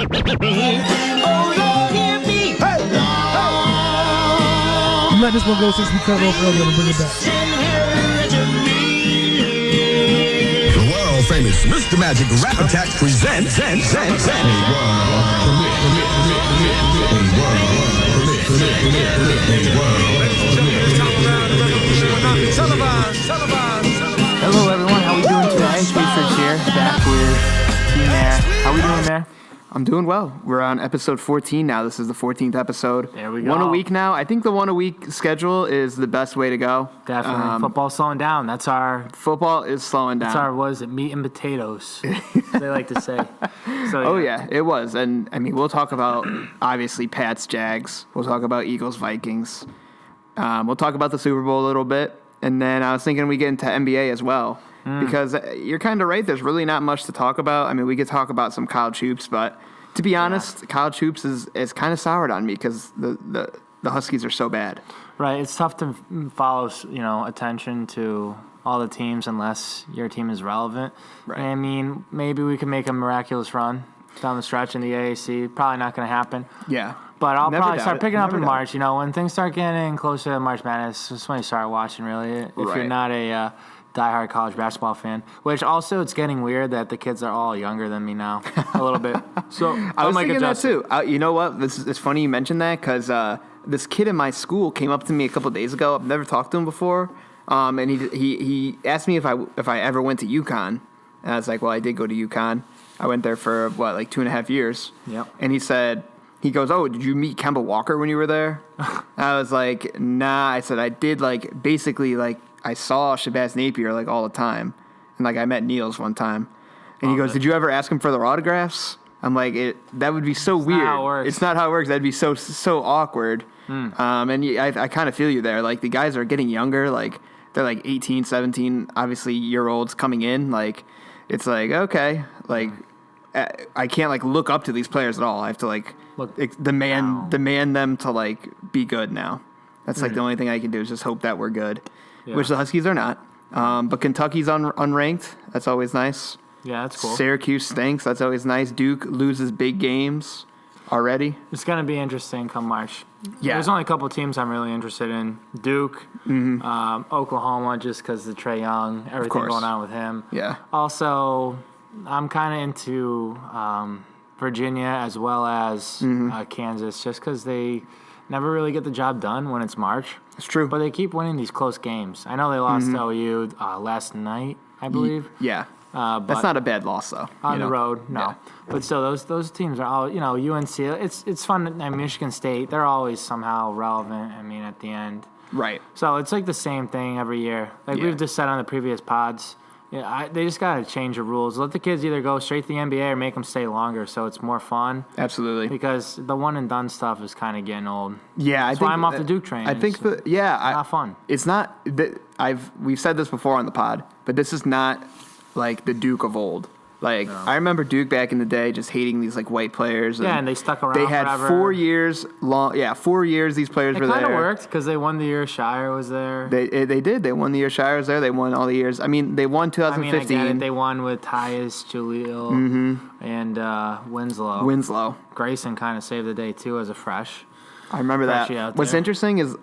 Let this one go since we cut it off earlier and bring it back. The world famous Mr. Magic Rap Attack presents Hello everyone, how we doing today? Stritch here, back with Team Air. How we doing there? I'm doing well. We're on episode 14 now. This is the 14th episode. There we go. One a week now. I think the one a week schedule is the best way to go. Definitely. Football's slowing down. That's our... Football is slowing down. That's our, what is it, meat and potatoes, they like to say. So, Oh, yeah, it was. And, I mean, we'll talk about, obviously, Pats, Jags. We'll talk about Eagles, Vikings. We'll talk about the Super Bowl a little bit. And then I was thinking we get into NBA as well. Because you're kind of right. There's really not much to talk about. I mean, we could talk about some college hoops, but to be honest, college hoops is kind of soured on me because the Huskies are so bad. Right. It's tough to follow, attention to all the teams unless your team is relevant. Right. I mean, maybe we can make a miraculous run down the stretch in the AAC. Probably not going to happen. Yeah. But I'll Never probably doubt start it. picking up Never in doubt March. When things start getting closer to March Madness, that's when you start watching, really. If you're Right. not a diehard college basketball fan. Which also, it's getting weird that the kids are all younger than me now, a little bit. So I was thinking that too. You know what? It's funny you mentioned that because this kid in my school came up to me a couple of days ago. I've never talked to him before, and he asked me if I ever went to UConn, and I was like, well, I did go to UConn. I went there for 2.5 years. Yep. And he goes, oh, did you meet Kemba Walker when you were there? I was like, nah. I said I did. Basically, I saw Shabazz Napier all the time, and I met Niels one time. And he goes, did you ever ask him for their autographs? I'm like, that would be so weird. Not how it works. It's not how it works. That'd be so awkward. And I kind of feel you there. The guys are getting younger. They're 18, 17, obviously year-olds coming in. It's okay. I can't look up to these players at all. I have to demand them to be good now. That's the only thing I can do is just hope that we're good, which the Huskies are not. But Kentucky's unranked. That's always nice. Yeah, that's cool. Syracuse stinks. That's always nice. Duke loses big games already. It's going to be interesting come March. Yeah. There's only a couple teams I'm really interested in. Duke, Oklahoma, just because of Trae Young, everything going on with him. Yeah. Also, I'm kind of into Virginia as well as Kansas, just because they never really get the job done when it's March. It's true. But they keep winning these close games. I know they lost to OU last night, I believe. Yeah. But that's not a bad loss, though. On the road, no. Yeah. But still, those teams are all, UNC, it's fun. Michigan State, they're always somehow relevant, at the end. Right. So it's the same thing every year. We've just said on the previous pods, they just got to change the rules. Let the kids either go straight to the NBA or make them stay longer so it's more fun. Absolutely. Because the one-and-done stuff is kind of getting old. Yeah, That's why I'm off the Duke train. I think not fun. It's not. We've said this before on the pod, but this is not the Duke of old. I remember Duke back in the day just hating these white players. And they stuck around. They had forever. 4 years long. Yeah, 4 years these players were there. It kind of worked because they won the year Shire was there. They did. They won the year Shire was there. They won all the years. They won 2015. I get it. They won with Tyus, Jaleel, and Winslow. Winslow. Grayson kind of saved the day too as a fresh. I remember that. What's interesting is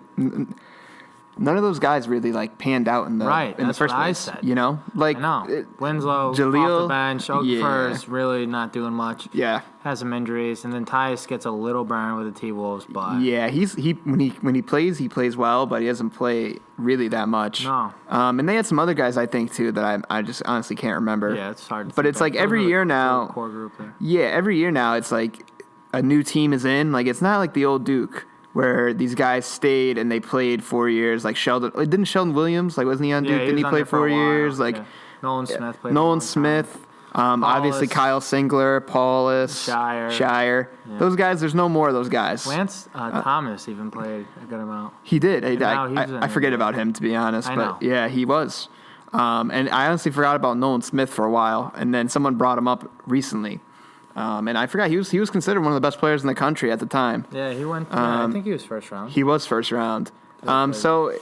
none of those guys really panned out in the first place. I said. You know, I know. Winslow Jaleel, off the bench. Okafor is really not doing much. Yeah, has some injuries, and then Tyus gets a little burn with the T-Wolves. But yeah, when he plays well, but he doesn't play really that much. No. And they had some other guys I think too that I just honestly can't remember. Yeah, it's hard. But it's every year now. Core group there. Yeah, every year now it's a new team is in. It's not like the old Duke, where these guys stayed and they played 4 years. Sheldon, didn't Sheldon Williams, wasn't he on Duke? Didn't he play 4 years? Nolan Smith played. Nolan Smith, obviously Kyle Singler, Paulus, Shire. Yeah. Those guys, there's no more of those guys. Lance Thomas even played a good amount. He did. I forget about him, to be honest. But yeah, he was. And I honestly forgot about Nolan Smith for a while, and then someone brought him up recently. And I forgot he was considered one of the best players in the country at the time. Yeah, he went. I think he was first round. He was first round. So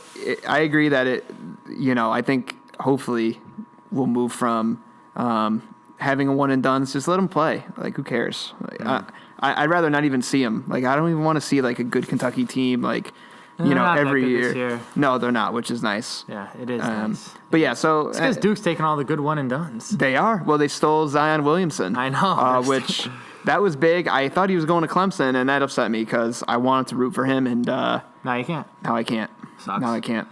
I agree that I think hopefully we'll move from having a one and done. Just let them play. Like, who cares? Like, I'd rather not even see them. Like, I don't even want to see like a good Kentucky team. Like, They're not every that good year. this year. No, they're not, which is nice. Yeah, it is nice. But yeah, so It's because Duke's taking all the good one and dones. they are. Well, they stole Zion Williamson. I know. Which that was big. I thought he was going to Clemson, and that upset me because I wanted to root for him, and Now you can't. now I can't. Sucks. Now I can't.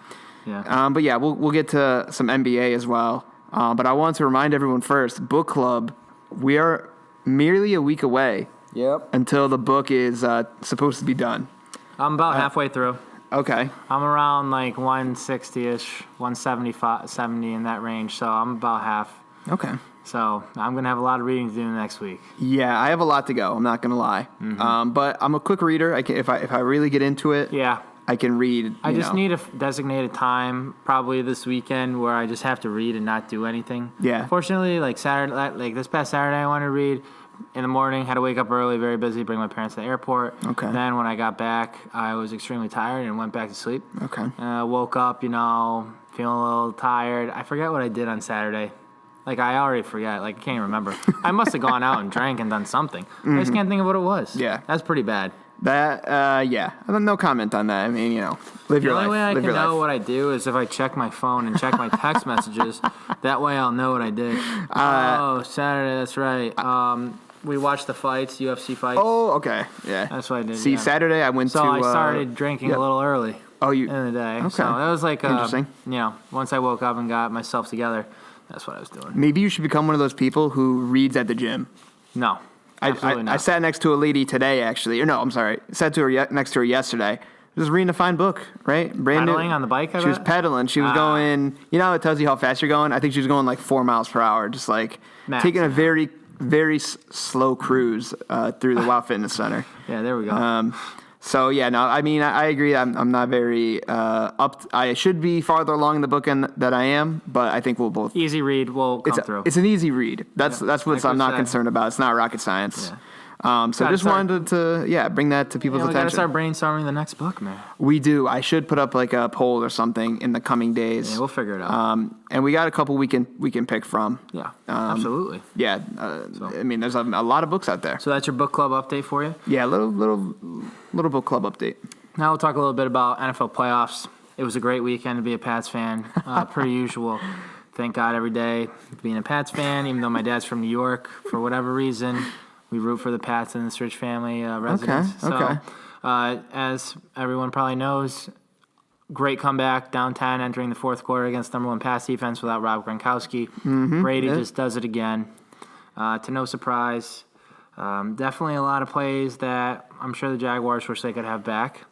Yeah. But yeah, we'll get to some NBA as well. But I want to remind everyone first, book club. We are merely a week away. Yep. Until the book is supposed to be done. I'm about halfway through. Okay. I'm around like 160-ish, 175, 70 in that range. So I'm about half. Okay. So I'm going to have a lot of reading to do next week. Yeah, I have a lot to go. I'm not going to lie. Mm-hmm. But I'm a quick reader. I can, if I really get into it, Yeah. I can read. I just need a designated time, probably this weekend, where I just have to read and not do anything. Yeah. Fortunately, like this past Saturday, I wanted to read in the morning. Had to wake up early, very busy, bring my parents to the airport. Okay. Then when I got back, I was extremely tired and went back to sleep. Okay. Woke up, feeling a little tired. I forget what I did on Saturday. Like, I already forget. Like, I can't even remember. I must have gone out and drank and done something. I just can't think of what it was. Yeah. That's pretty bad. That, yeah. No comment on that. I mean, live your life. The only way I live can your know life. what I do is if I check my phone and check my text messages. That way I'll know what I did. Saturday, that's right. We watched the fights, UFC fights. Oh, okay. Yeah. That's what I did. See, yeah. Saturday I went So to... I started drinking a little early Oh, in the day. Okay. So that was like, Interesting. once I woke up and got myself together, that's what I was doing. Maybe you should become one of those people who reads at the gym. No. Absolutely not. I sat next to a lady today, actually. Or no, I'm sorry. Sat to her next to her yesterday. Just reading a fine book, right? Brand Pedaling new. on the bike, I She was bet? pedaling. She was going, how it tells you how fast you're going? I think she was going like 4 miles per hour, just like taking a very, very slow cruise through the Wow Fitness Center. Yeah, there we go. So, yeah, no, I mean, I agree. I'm not very I should be farther along in the book that I am, but I think we'll both. Easy read will come through. It's an easy read. That's what like I'm we not said. concerned about. It's not rocket science. Yeah. So Gotta just wanted to bring that to people's we got to attention. start brainstorming the next book, man. We do. I should put up like a poll or something in the coming days. Yeah, we'll figure it out. And we got a couple we can pick from. Yeah, absolutely. Yeah. I mean, there's a lot of books out there. So that's your book club update for you? Yeah, little book club update. Now we'll talk a little bit about NFL playoffs. It was a great weekend to be a Pats fan, per usual. Thank God every day being a Pats fan, even though my dad's from New York. For whatever reason, we root for the Pats and the Stritch family residents. Okay. So, as everyone probably knows, great comeback, down 10, entering the fourth quarter against number one pass defense without Rob Gronkowski. Brady just does it again. To no surprise. Definitely a lot of plays that I'm sure the Jaguars wish they could have back,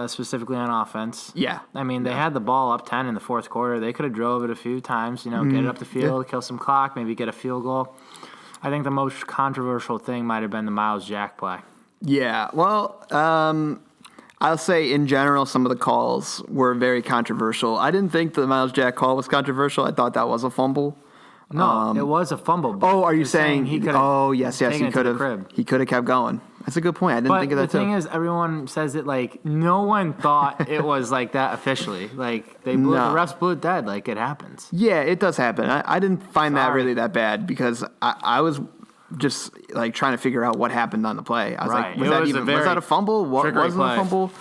specifically on offense. Yeah. I mean, they had the ball up 10 in the fourth quarter. They could have drove it a few times, get it up the field, kill some clock, maybe get a field goal. I think the most controversial thing might have been the Miles Jack play. Yeah. Well, I'll say in general, some of the calls were very controversial. I didn't think the Miles Jack call was controversial. I thought that was a fumble. No, it was a fumble. Oh, are you saying he could? Oh, yes, he taken it to could the have. crib. He could have kept going. That's a good point. I didn't But think of that the thing too. is, everyone says it like no one thought it was like that officially. Like the refs blew it dead. Like it happens. Yeah, it does happen. I didn't find that Sorry. really that bad because I was just like trying to figure out what happened on the play. I was Right. like, was that a fumble? What trickery wasn't play. a fumble?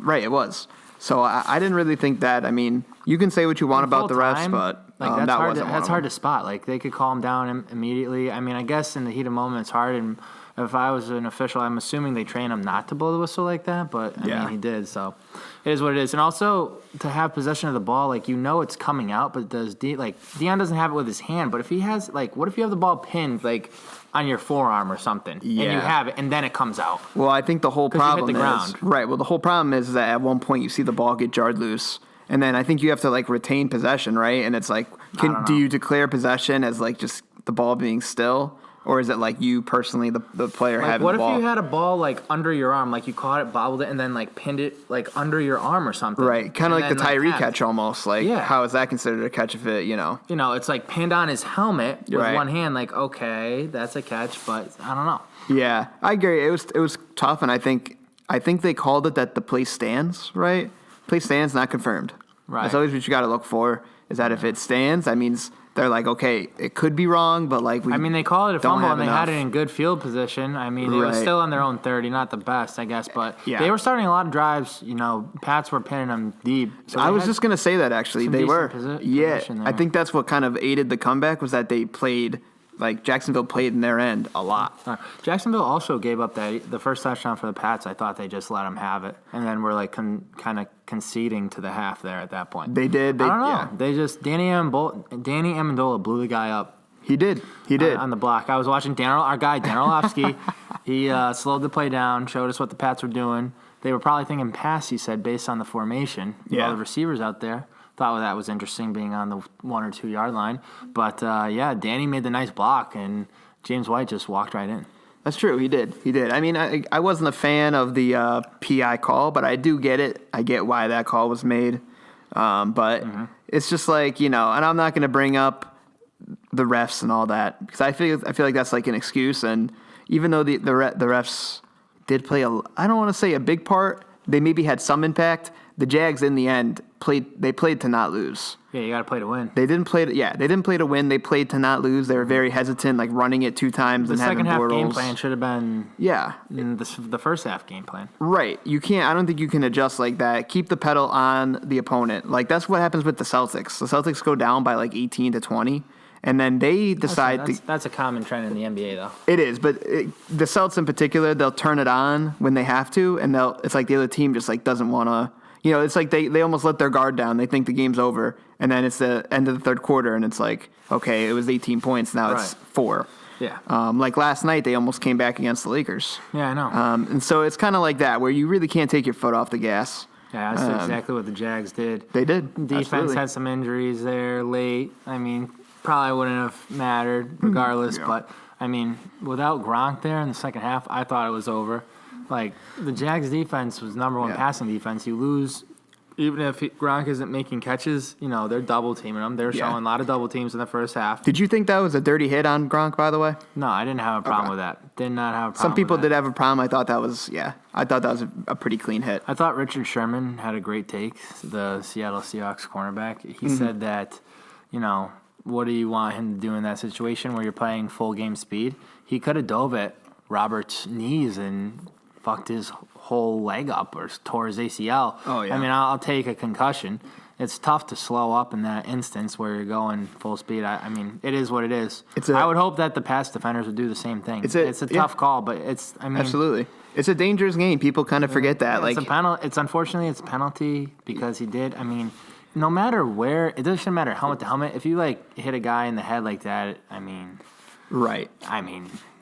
Right, it was. So I didn't really think that. I mean, you can say what you want about the refs, but that's that hard. wasn't one That's of hard them. to spot. Like they could call him down immediately. I mean, I guess in the heat of moment, it's hard. And if I was an official, I'm assuming they train him not to blow the whistle like that. But I mean, he did. So it is what it is. And also to have possession of the ball, like it's coming out, but Deion doesn't have it with his hand. But if he has what if you have the ball pinned like on your forearm or something, and you have it, and then it comes out? Well, I think the whole problem you hit the ground. right. Well, the whole problem is that at one point you see the ball get jarred loose, and then I think you have to retain possession, right? And it's like, do you declare possession as just the ball being still, or is it you personally, the player having What the if ball? you had a ball under your arm, like you caught it, bobbled it, and then pinned it under your arm or something? Right, kind of like the Tyree tapped. catch almost. How is that considered a catch if it, It's pinned on his helmet with Right. one hand. Okay, that's a catch, but I don't know. Yeah, I agree. It was tough, and I think they called it that the play stands, right? Play stands, not confirmed. Right. That's always what you got to look for, is that if it stands, that means they're like, okay, it could be wrong, but like they call it a don't fumble, have and they had enough. it in good field position. I mean, it was Right. still on their own 30, not the best, I guess, but Yeah. they were starting a lot of drives. Pats were pinning them deep. So I they was had just gonna say that actually some they decent were. position I there. think that's what kind of aided the comeback was that they played like Jacksonville played in their end a lot. Jacksonville also gave up the first touchdown for the Pats. I thought they just let them have it, and then were like kind of conceding to the half there at that point. They did. I don't know. Yeah. They just Danny Amendola blew the guy up. He did. On the block. I was watching our guy Dan Orlovsky. He slowed the play down, showed us what the Pats were doing. They were probably thinking pass, he said, based on the formation. Yeah. All the receivers out there. Thought that was interesting being on the 1 or 2 yard line. But, Danny made the nice block, and James White just walked right in. That's true. He did. I mean, I wasn't a fan of the PI call, but I do get it. I get why that call was made. But it's just like, and I'm not going to bring up the refs and all that because I feel like that's like an excuse. And even though the refs did play I don't want to say a big part, they maybe had some impact. The Jags in the end played to not lose. Yeah, you got to play to win. They didn't play to win. They played to not lose. They were very hesitant, like running it 2 times and having The second half Bortles. game plan should have been in the first half game plan. Right. You can't. I don't think you can adjust like that. Keep the pedal on the opponent. Like that's what happens with the Celtics. The Celtics go down by like 18 to 20, and then they decide That's a common trend in the NBA, though. It is, but the Celtics in particular, they'll turn it on when they have to, and it's like the other team just like doesn't want to. It's like they almost let their guard down. They think the game's over, and then it's the end of the third quarter, and it's like, okay, it was 18 points. Now it's 4. Yeah. Like last night, they almost came back against the Lakers. Yeah, I know. And so it's kind of like that, where you really can't take your foot off the gas. Yeah, that's exactly what the Jags did. They did. Defense Absolutely. had some injuries there late. I mean, probably wouldn't have mattered regardless, but, I mean, without Gronk there in the second half, I thought it was over. Like, the Jags' defense was number 1 passing defense. You lose, even if Gronk isn't making catches, they're double teaming him. They're showing a lot of double teams in the first half. Did you think that was a dirty hit on Gronk, by the way? No, I didn't have a problem with that. Did not have a problem Some people with that. did have a problem. I thought that was a pretty clean hit. I thought Richard Sherman had a great take, the Seattle Seahawks cornerback. He said that, what do you want him to do in that situation where you're playing full game speed? He could have dove at Robert's knees and fucked his whole leg up or tore his ACL. Oh, yeah. I mean, I'll take a concussion. It's tough to slow up in that instance where you're going full speed. I mean, it is what it is. I would hope that the pass defenders would do the same thing. It's a tough call, but Absolutely. It's a dangerous game. People kind of forget that. It's a penalty. Unfortunately, it's a penalty because he did. I mean, no matter where, it doesn't matter helmet to helmet. If you hit a guy in the head like that, I mean, right.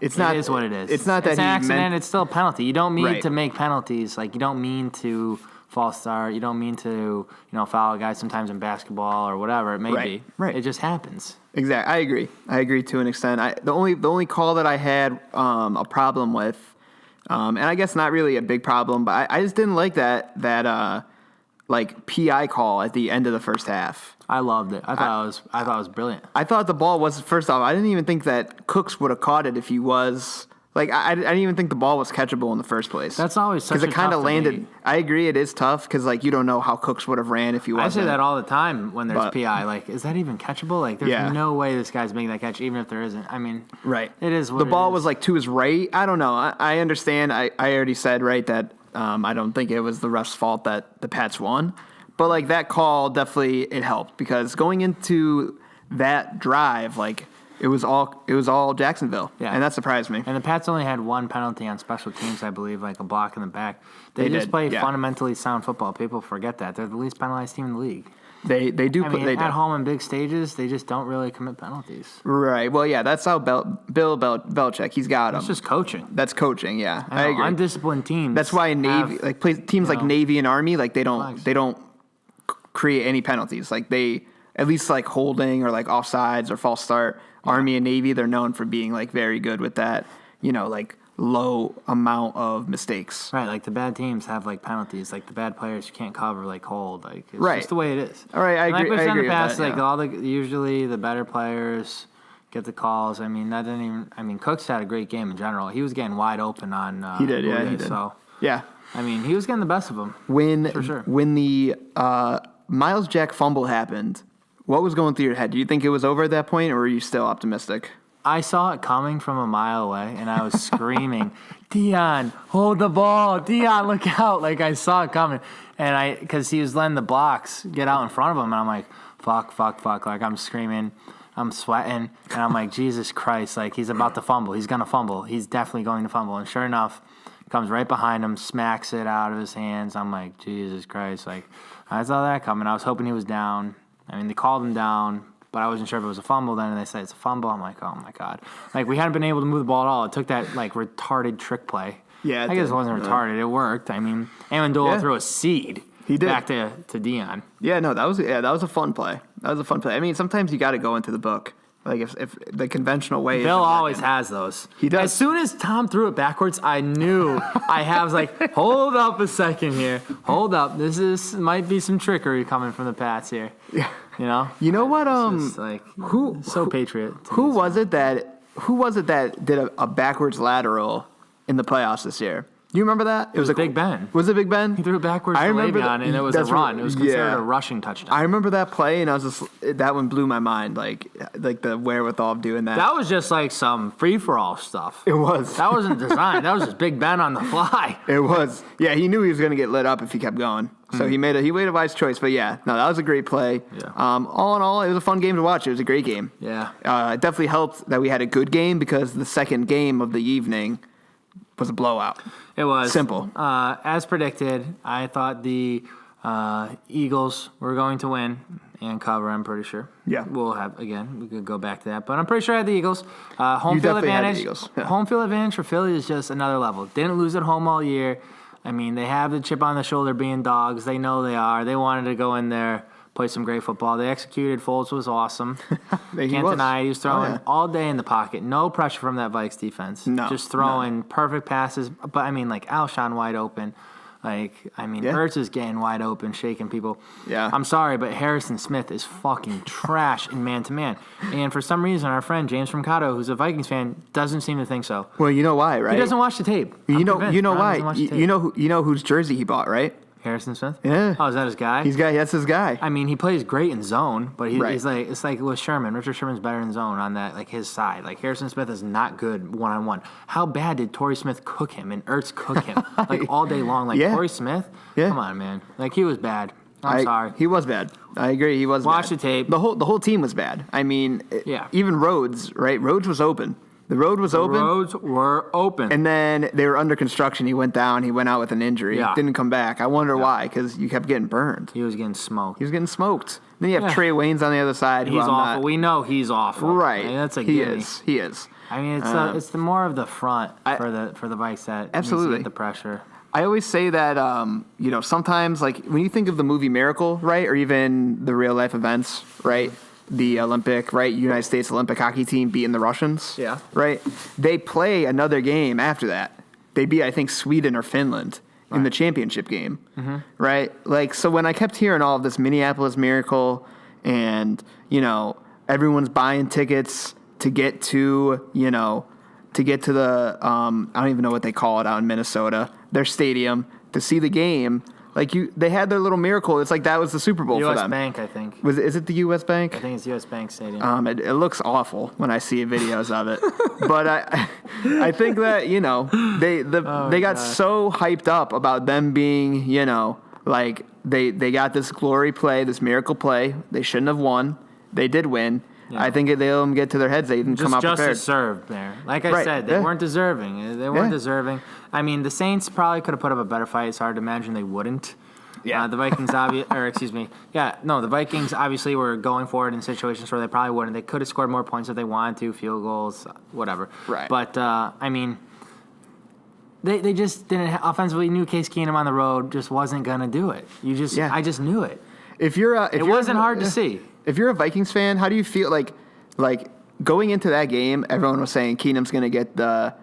It is what it is. It's not that it's an he accident. It's still a penalty. You don't mean Right. to make penalties. Like you don't mean to false start. You don't mean to foul a guy sometimes in basketball or whatever it may be. Right. It just happens. Exactly. I agree to an extent. The only call that I had a problem with, and I guess not really a big problem, but I just didn't like that PI call at the end of the first half. I loved it. I thought it was brilliant. I thought the ball was, first off, I didn't even think that Cooks would have caught it if he was. I didn't even think the ball was catchable in the first place. That's always such a because it kind of tough landed. debate. I agree, it is tough because you don't know how Cooks would have ran if he wasn't. I say that all the time when there's But- PI. Is that even catchable? There's no way this guy's making that catch, even if there isn't. I mean, Right. It is what the ball it is. was to his right. I don't know. I understand. I already said that I don't think it was the ref's fault that the Pats won, but that call definitely it helped because going into that drive it was all Jacksonville. Yeah. And that surprised me. And the Pats only had one penalty on special teams, I believe, a block in the back. They just did, play yeah. fundamentally sound football. People forget that. They're the least penalized team in the league. They do. I mean, they do. at home in big stages, they just don't really commit penalties. Right. Well, yeah, that's how Bill Belichick, he's got them. It's just coaching. That's coaching, yeah. I agree. Undisciplined teams. That's why Navy, teams like Navy and Army, they don't create any penalties. They at least holding or offsides or false start. Yeah. Army and Navy, they're known for being very good with that. Low amount of mistakes. Right, the bad teams have penalties. The bad players you can't cover hold. It's right. just the way it is. All right, I agree. We've I said agree in the past, with that, usually the better players get the calls. I mean, that didn't even. I mean, Cooks had a great game in general. He was getting wide open on. He did, yeah, he did. So yeah. I mean, he was getting the best of them. When for sure. When the Miles Jack fumble happened, What was going through your head? Do you think it was over at that point, or were you still optimistic? I saw it coming from a mile away, and I was screaming, Dion, hold the ball. Dion, look out. Like, I saw it coming. And because he was letting the blocks get out in front of him, and I'm like, fuck. Like, I'm screaming. I'm sweating. And I'm like, Jesus Christ. Like, he's about to fumble. He's going to fumble. He's definitely going to fumble. And sure enough, comes right behind him, smacks it out of his hands. I'm like, Jesus Christ. Like, I saw that coming. I was hoping he was down. I mean, they called him down, but I wasn't sure if it was a fumble then, and they said it's a fumble. I'm like, oh, my God. Like, we hadn't been able to move the ball at all. It took that, like, retarded trick play. Yeah, I guess it wasn't retarded. It worked. I mean, Amendola threw a seed back to Dion. Yeah, no, that was a fun play. I mean, sometimes you got to go into the book. Like, if the conventional way. Bill always has those. He does. As soon as Tom threw it backwards, I knew I was like, hold up a second here. Hold up. Might be some trickery coming from the Pats here. Yeah. You know? You know what? It's like, so Patriot. Who was it that did a backwards lateral in the playoffs this year? You remember that? It was Big Ben. Was it Big Ben? He threw it backwards to Le'Veon, and it was a run. It was considered a rushing touchdown. I remember that play, and that one blew my mind. Like the wherewithal of doing that. That was just like some free-for-all stuff. It was. That wasn't designed. That was just Big Ben on the fly. It was. Yeah, he knew he was going to get lit up if he kept going. So he made a wise choice. But yeah, no, that was a great play. Yeah. All in all, it was a fun game to watch. It was a great game. Yeah. It definitely helped that we had a good game because the second game of the evening was a blowout. It was. Simple. As predicted, I thought the Eagles were going to win and cover, I'm pretty sure. Yeah. We could go back to that. But I'm pretty sure I had the Eagles. Home You field definitely had the advantage. Eagles. Yeah. Home field advantage for Philly is just another level. Didn't lose at home all year. I mean, they have the chip on the shoulder being dogs. They know they are. They wanted to go in there, play some great football. They executed. Foles was awesome. Can't deny it. He was throwing all day in the pocket. No pressure from that Vikes defense. No. Just throwing perfect passes. But, I mean, like, Alshon wide open. Ertz is getting wide open, shaking people. Yeah. I'm sorry, but Harrison Smith is fucking trash in man-to-man. And for some reason, our friend James from Cotto, who's a Vikings fan, doesn't seem to think so. Well, you know why, right? He doesn't watch the tape. You know why? You know whose jersey he bought, right? Harrison Smith? Yeah. Oh, is that his guy? That's his guy. I mean, he plays great in zone, but Right. he's like, it's like with Sherman. Richard Sherman's better in zone on that, like his side. Like Harrison Smith is not good one-on-one. How bad did Torrey Smith cook him and Ertz cook him like all day long? Like Torrey Smith? Yeah. Come on, man. Like he was bad. I'm sorry. He was bad. I agree. He was Watch bad. the tape. The whole team was bad. I mean, even Rhodes, right? Rhodes was open. The road was open. Roads were open. And then they were under construction. He went down. He went out with an injury. Yeah. Didn't come back. I wonder why, because you kept getting burned. He was getting smoked. He was getting smoked. Then you have Trey Waynes on the other side. He's awful. We know he's awful. Right. I mean, that's a he gimme. is. He is. I mean, it's the more of the front for the Vikes that absolutely needs to get the pressure. I always say that, sometimes, like, when you think of the movie Miracle, right, or even the real-life events, right, the Olympic, right, United States Olympic hockey team beating the Russians, right, they play another game after that. They beat, I think, Sweden or Finland in the championship game, right? Like, so when I kept hearing all of this Minneapolis Miracle and, everyone's buying tickets to get to, the, I don't even know what they call it out in Minnesota, their stadium, to see the game. Like they had their little miracle. It's like that was the Super Bowl for them. U.S. Bank, I think. Is it the U.S. Bank? I think it's U.S. Bank Stadium. It looks awful when I see videos of it, but I think that they got so hyped up about them being like they got this glory play, this miracle play. They shouldn't have won. They did win. Yeah. I think they let them get to their heads. They didn't come out prepared. Justice served there. Like I said, they weren't deserving. They weren't deserving. I mean, the Saints probably could have put up a better fight. It's hard to imagine they wouldn't. Yeah. The Vikings, the Vikings obviously were going for it in situations where they probably wouldn't. They could have scored more points if they wanted to, field goals, whatever. Right. But, I mean, they just didn't offensively knew Case Keenum on the road just wasn't going to do it. I just knew it. It wasn't hard to see. If you're a Vikings fan, how do you feel like going into that game? Everyone was saying Keenum's going to get the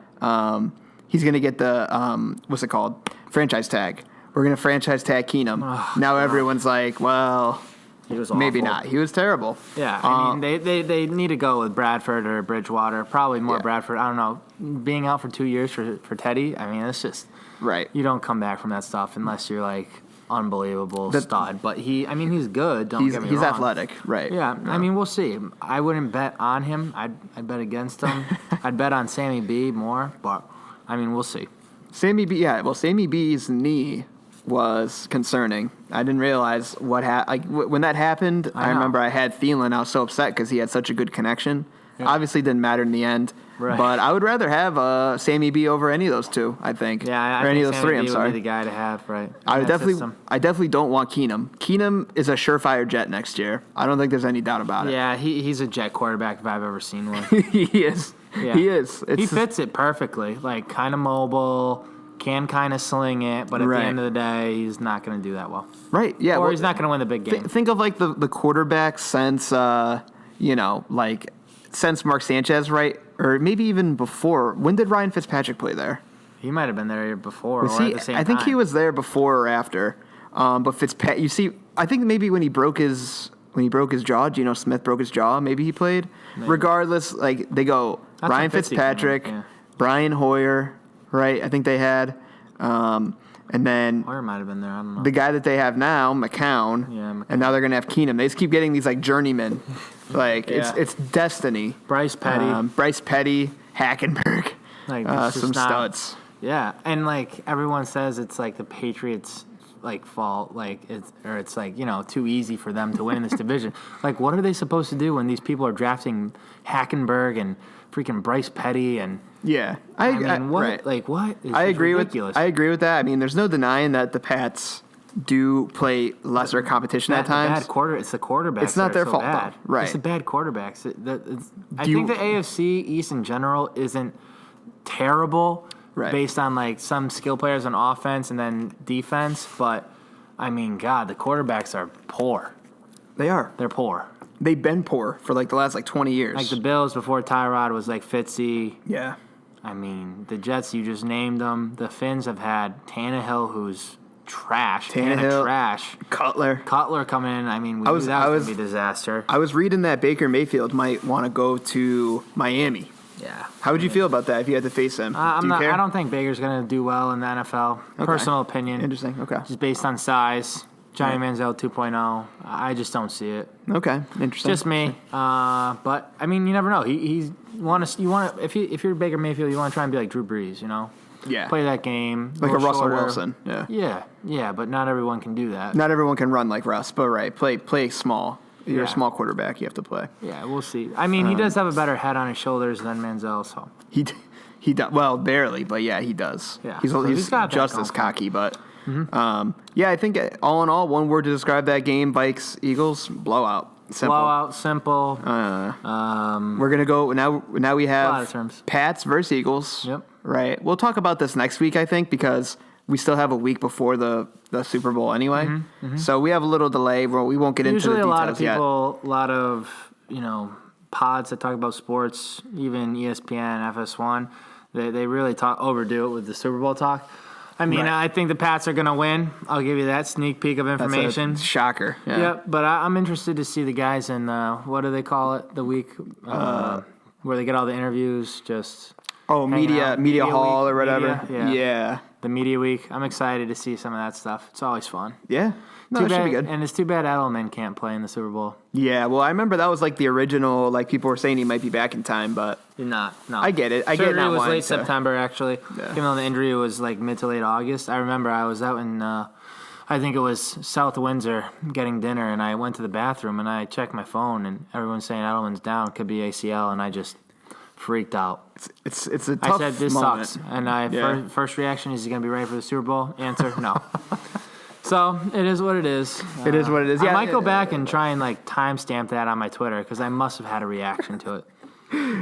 what's it called? Franchise tag. We're going to franchise tag Keenum. Now everyone's like, well, he was maybe awful. not. He was terrible. Yeah, I mean, they need to go with Bradford or Bridgewater. Probably more Bradford. I don't know. Being out for 2 years for Teddy, I mean, it's just right. You don't come back from that stuff unless you're like unbelievable stud. But he's good. Don't get me wrong. He's athletic, right? Yeah, I mean, we'll see. I wouldn't bet on him. I'd bet against him. I'd bet on Sammy B more, but I mean, we'll see. Sammy B. Yeah, well, Sammy B's knee was concerning. I didn't realize what happened. Like when that happened, I remember I had Thielen. I was so upset because he had such a good connection. Yeah. Obviously, didn't matter in the end. Right. But I would rather have Sammy B over any of those two. I think. Yeah, or any of those Sammy three. B I'm sorry. Would be the guy to have, right? I definitely don't want Keenum. Keenum is a surefire Jet next year. I don't think there's any doubt about it. Yeah, he's a Jet quarterback if I've ever seen one. He is. Yeah. He is. He fits it perfectly. Like kind of mobile, can kind of sling it, but at the end of the day, he's not going to do that well. Right. Yeah. Or he's not going to win the big game. Think of like the quarterback since since Mark Sanchez, right? Or maybe even before. When did Ryan Fitzpatrick play there? He might have been there before or at the same time. I think he was there before or after. But Fitzpatrick, you see, I think maybe when he broke his jaw, Geno Smith broke his jaw, maybe he played. Maybe. Regardless, like they go That's Ryan Fitzpatrick, Brian Hoyer, right? I think they had. And then Hoyer might have been there. I don't know. The guy that they have now, McCown, and now they're gonna have Keenum. They just keep getting these like journeymen. Like it's destiny. Bryce Petty, Hackenberg, some studs. Yeah, and like everyone says, it's like the Patriots' like fault. Like it's like too easy for them to win in this division. Like what are they supposed to do when these people are drafting Hackenberg and freaking Bryce Petty and? Yeah, I mean, what? Right. Like what? It's I agree ridiculous. I agree with that. I mean, there's no denying that the Pats do play lesser competition at times. It's the quarterbacks. It's not their fault, bad. though. Right? It's the bad quarterbacks. I think the AFC East in general isn't terrible, based on like some skill players on offense and then defense. But I mean, God, the quarterbacks are poor. They are. They're poor. They've been poor for like the last 20 years. Like the Bills before Tyrod was like Fitzy. Yeah. I mean, the Jets, you just named them. The Finns have had Tannehill, who's trash. Trash. Cutler coming in. I mean, that was going to be a disaster. I was reading that Baker Mayfield might want to go to Miami. Yeah. How would you feel about that if you had to face him? I don't think Baker's going to do well in the NFL. Okay. Personal opinion. Interesting. Okay. Just based on size. Johnny Manziel 2.0. I just don't see it. Okay, interesting. Just me. But I mean, you never know. If you're Baker Mayfield, you want to try and be like Drew Brees, Yeah. Play that game. Like a Russell Wilson. Yeah. Yeah, but not everyone can do that. Not everyone can run like Russ, but play small. You're a small quarterback. You have to play. Yeah, we'll see. I mean, he does have a better head on his shoulders than Manziel, so he does well barely, but yeah, he does. Yeah, he's just as cocky, but. Mm-hmm. I think all in all, one word to describe that game: Vikes Eagles blowout. Simple. Blowout, simple. We're gonna go now. Now we have a lot of terms. Pats versus Eagles. Yep. Right. We'll talk about this next week, I think, because we still have a week before the Super Bowl anyway. Mm-hmm. Mm-hmm. So we have a little delay. We won't get into the details yet. Usually, a lot of pods that talk about sports, even ESPN, FS1, they really overdo it with the Super Bowl talk. I mean, I think the Pats are going to win. I'll give you that sneak peek of information. That's a shocker. Yeah. Yep, but I'm interested to see the guys in, what do they call it, the week where they get all the interviews, just media hall week, or whatever. Yeah. The media week. I'm excited to see some of that stuff. It's always fun. Yeah. No, it should be good. And it's too bad Edelman can't play in the Super Bowl. Yeah, well, I remember that was like the original, like people were saying he might be back in time, but... No. I get it. Surgery was late September, actually. Yeah. Even though the injury was like mid to late August. I remember I was out in, I think it was South Windsor getting dinner, and I went to the bathroom, and I checked my phone, and everyone's saying Edelman's down, could be ACL, and I just freaked out. It's a tough moment. I said, this sucks. And first reaction, is he going to be ready for the Super Bowl? Answer, no. So, it is what it is. It is what it is. I might go back and try and like timestamp that on my Twitter, because I must have had a reaction to it.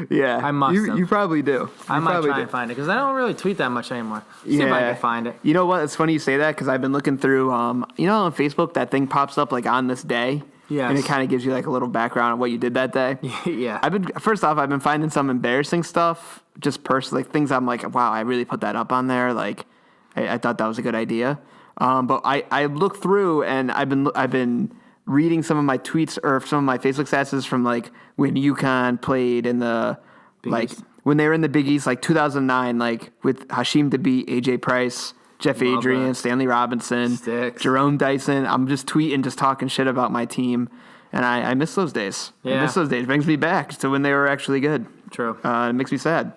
Yeah, I must have. You probably do. I might try and find it, because I don't really tweet that much anymore. See if I can find it. You know what? It's funny you say that, because I've been looking through, on Facebook, that thing pops up like on this day. Yes. And it kind of gives you like a little background on what you did that day. Yeah. I've been finding some embarrassing stuff, just personally, like things I'm like, wow, I really put that up on there. Like, I thought that was a good idea. But I looked through, and I've been reading some of my tweets or some of my Facebook stats from like when UConn played in the Big East. When they were in the Big East, like 2009, like with Hashim Thabit, AJ Price, Jeff Love Adrian, that. Stanley Robinson, Sticks. Jerome Dyson. I'm just tweeting, just talking shit about my team. And I miss those days. Yeah. I miss those days. It brings me back to when they were actually good. True. It makes me sad.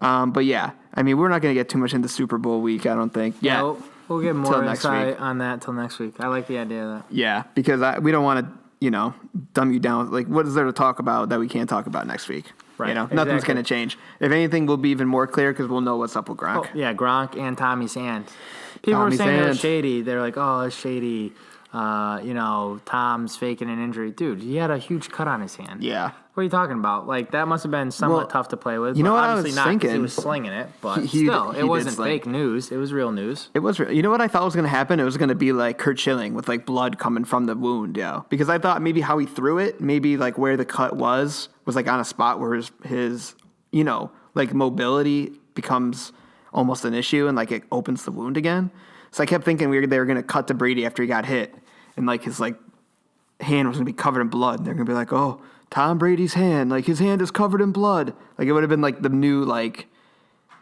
But yeah, I mean, we're not going to get too much into Super Bowl week, I don't think. Yeah, we'll get more Till next insight week. on that till next week. I like the idea of that. Yeah, because we don't want to, dumb you down. Like, what is there to talk about that we can't talk about next week? Right, Nothing's exactly. going to change. If anything, we'll be even more clear because we'll know what's up with Gronk. Oh, yeah, Gronk and Tommy's hand. People Tommy's were saying it hand. was shady. They're like, oh, it's shady. Tom's faking an injury. Dude, he had a huge cut on his hand. Yeah. What are you talking about? Like, that must have been somewhat tough to play with. You know but what I obviously was not, 'cause thinking? he was slinging it, but He still, did it wasn't sling. fake news. It was real news. It was. You know what I thought was going to happen? It was going to be like Kurt Schilling with like blood coming from the wound. Yeah, because I thought maybe how he threw it, maybe like where the cut was like on a spot where his like mobility becomes almost an issue and like it opens the wound again. So I kept thinking they were going to cut to Brady after he got hit and like his like hand was going to be covered in blood. They're going to be like, oh, Tom Brady's hand, like his hand is covered in blood. Like it would have been like the new like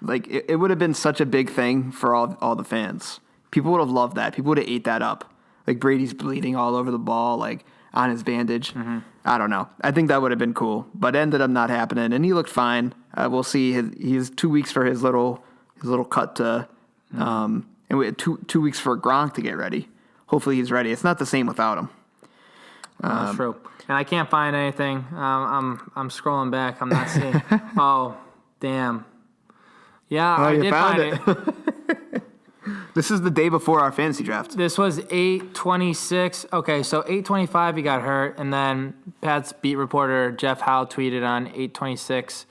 it would have been such a big thing for all the fans. People would have loved that. People would have ate that up. Like Brady's bleeding all over the ball, like on his bandage. Mm-hmm. I don't know. I think that would have been cool, but it ended up not happening. And he looked fine. We'll see. He's 2 weeks for his little cut to, and we had 2 weeks for Gronk to get ready. Hopefully he's ready. It's not the same without him. That's true. And I can't find anything. I'm scrolling back. I'm not seeing. Oh, damn. Yeah, I you did found find it. This is the day before our fantasy draft. This was 8:26. Okay, so 8:25 he got hurt, and then Pat's beat reporter Jeff Howe tweeted on 8:26.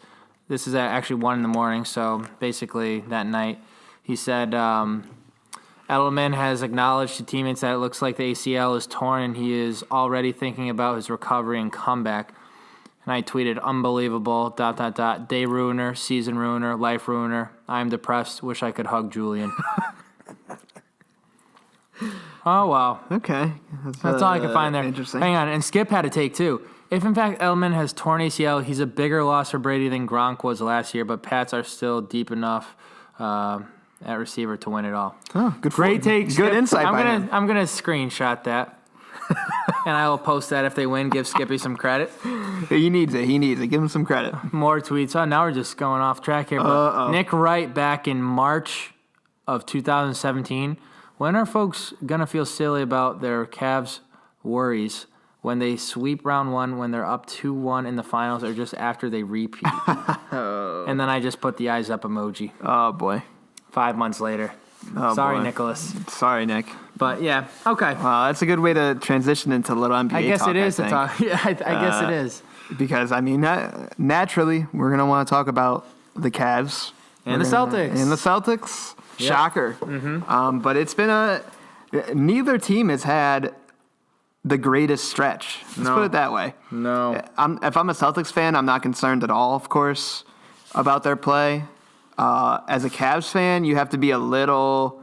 This is at actually 1 a.m, so basically that night. He said Edelman has acknowledged to teammates that it looks like the ACL is torn, and he is already thinking about his recovery and comeback. And I tweeted, unbelievable, ... day ruiner, season ruiner, life ruiner. I am depressed, wish I could hug Julian. Oh, wow. Okay. That's all I can find there. Interesting. Hang on, and Skip had a take, too. If, in fact, Edelman has torn ACL, he's a bigger loss for Brady than Gronk was last year, but Pats are still deep enough at receiver to win it all. Oh, good. Great take, Skip. Good insight by him. I'm gonna screenshot that. And I will post that if they win. Give Skippy some credit. He needs it. Give him some credit. More tweets. Oh, now we're just going off track here. But Nick Wright back in March of 2017. When are folks going to feel silly about their Cavs worries when they sweep round one, when they're up 2-1 in the finals, or just after they repeat? And then I just put the eyes up emoji. Oh, boy. 5 months later. Oh, Sorry, boy. Nicholas. Sorry, Nick. But, yeah, okay. That's a good way to transition into a little NBA I guess talk, it is I to think. talk. Yeah, I guess it is. Because, I mean, naturally, we're going to want to talk about the Cavs. And the Celtics. And the Celtics. Yep. Shocker. Mm-hmm. But it's been neither team has had the greatest stretch. Let's put it that way. No. If I'm a Celtics fan, I'm not concerned at all, of course, about their play. As a Cavs fan, you have to be a little...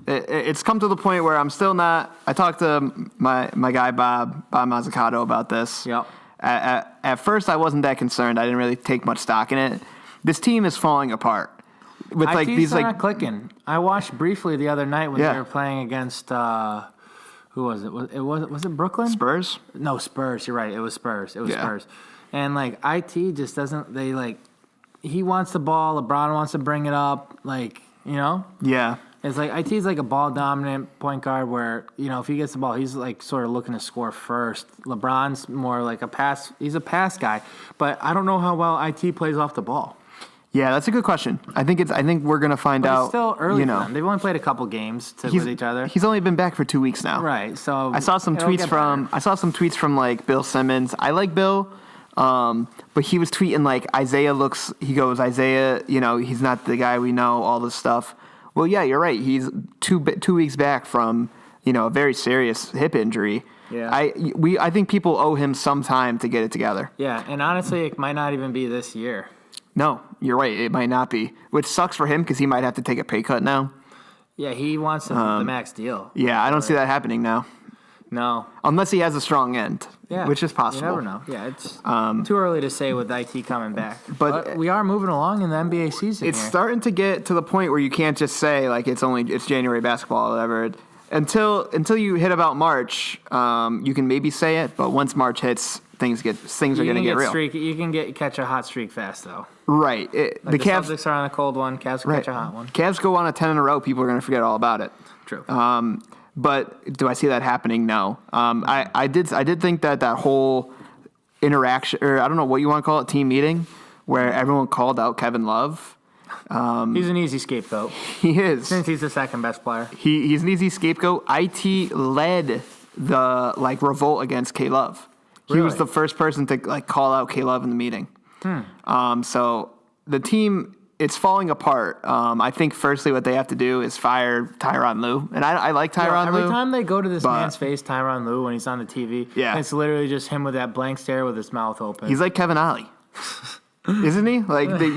It's come to the point where I'm still not... I talked to my guy, Bob Mazzucato, about this. Yep. At first, I wasn't that concerned. I didn't really take much stock in it. This team is falling apart. With like IT's these not clicking. I watched briefly the other night when Yeah. they were playing against... who was it? Was it Brooklyn? Spurs? No, Spurs. You're right. It was Spurs. Yeah. Spurs. And, like, IT just doesn't... They, like... He wants the ball. LeBron wants to bring it up. Like, you know? Yeah. It's like IT's like a ball-dominant point guard where, you know, if he gets the ball, he's, like, sort of looking to score first. LeBron's more like a pass... He's a pass guy. But I don't know how well IT plays off the ball. Yeah, that's a good question. I think we're gonna find But out. it's still early you for know. them. They've only played a couple games with each other. He's only been back for 2 weeks now. Right. So I saw some it'll tweets get from better. like Bill Simmons. I like Bill, but he was tweeting like Isaiah, you know, he's not the guy we know, all this stuff. Well, yeah, you're right. He's 2 weeks back from, you know, a very serious hip injury. Yeah. I think people owe him some time to get it together. Yeah, and honestly, it might not even be this year. No, you're right. It might not be, which sucks for him because he might have to take a pay cut now. Yeah, he wants the max deal. Yeah, I don't see that happening now. No. Unless he has a strong end, Yeah. which is possible. You never know. Yeah, it's too early to say with IT coming back. But we are moving along in the NBA season. It's here. starting to get to the point where you can't just say like it's January basketball or whatever. Until you hit about March, you can maybe say it. But once March hits, things are going to get real. You can catch a hot streak fast though. Right. The Cavs Celtics are on a cold one. Cavs can catch a hot one. Cavs go on a 10 in a row. People are going to forget all about it. True. But do I see that happening? No. I did think that whole interaction, or I don't know what you want to call it, team meeting, where everyone called out Kevin Love. He's an easy scapegoat. He is. Since he's the second best player. He's an easy scapegoat. IT led the revolt against K Love. He was the first person to call out K Love in the meeting. So the team, it's falling apart. I think firstly what they have to do is fire Tyronn Lue. And I like Tyronn Lue. Every time they go to this man's face, Tyronn Lue, when he's on the TV, it's literally just him with that blank stare with his mouth open. He's like Kevin Ollie. Isn't he?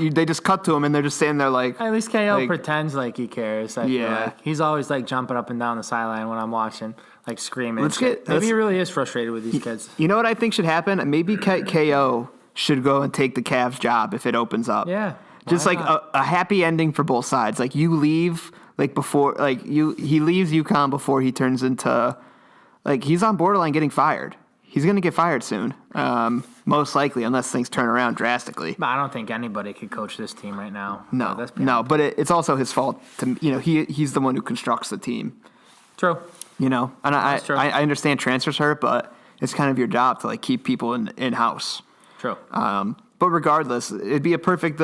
They just cut to him and they're just standing there At least KO pretends like he cares. I feel like. He's always jumping up and down the sideline when I'm watching, screaming. Maybe he really is frustrated with these kids. You know what I think should happen? Maybe KO should go and take the Cavs job if it opens up. Yeah. Just a happy ending for both sides. You leave before he leaves UConn before he turns into he's on borderline getting fired. He's going to get fired soon, most likely, unless things turn around drastically. But I don't think anybody could coach this team right now. No, but it's also his fault. He's the one who constructs the team. True. And I understand transfers hurt, but it's kind of your job to keep people in house. True. But regardless, it'd be a perfect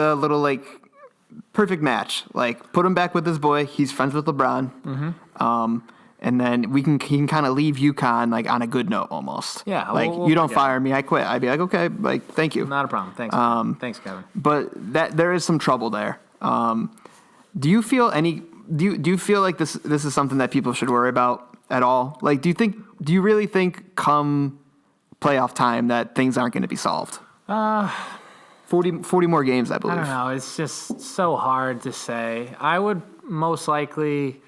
perfect match. Put him back with this boy. He's friends with LeBron. Mm-hmm. And then he can kind of leave UConn on a good note almost. Yeah. We'll you don't fire me, I quit. I'd be okay, thank you. Not a problem. Thanks. Thanks, Kevin. But there is some trouble there. Do you feel like this is something that people should worry about at all? Do you really think come playoff time that things aren't going to be solved? 40 more games, I believe. I don't know. It's just so hard to say. I would most likely.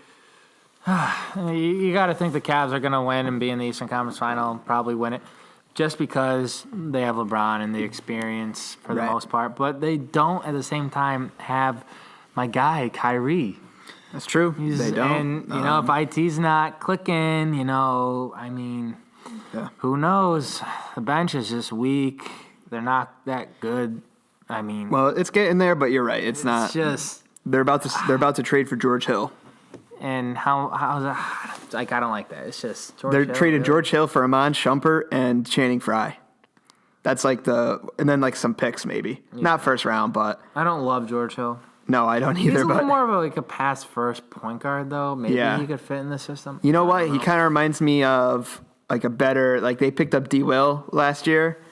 You got to think the Cavs are going to win and be in the Eastern Conference Final and probably win it just because they have LeBron and the experience for the most part. But they don't, at the same time, have my guy, Kyrie. That's true. They don't. And, if IT's not clicking, who knows? The bench is just weak. They're not that good. Well, it's getting there, but you're right. It's not. Just they're about to trade for George Hill. And how's that? I don't like that. It's just they're trading George Hill for Amon Shumpert and Channing Frye. That's and then some picks maybe. Yeah. Not first round, but I don't love George Hill. No, I don't either. He's a little more of a pass first point guard though. Maybe he could fit in the system. You know what? He kind of reminds me of a better they picked up D. Will last year.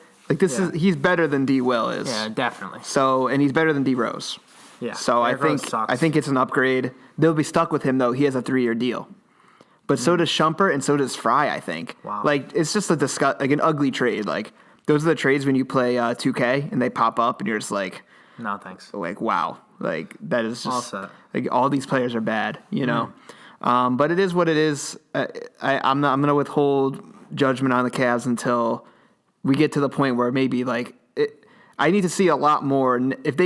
He's better than D. Will is. Yeah, definitely. So and he's better than D. Rose. Yeah. So I think it's an upgrade. They'll be stuck with him though. He has a 3-year deal. But so does Shumpert and so does Frye, I think. Wow. It's just an ugly trade. Those are the trades when you play 2K and they pop up and you're just no thanks. Wow. That is just all set. All these players are bad, But it is what it is. I'm going to withhold judgment on the Cavs until we get to the point where maybe I need to see a lot more. If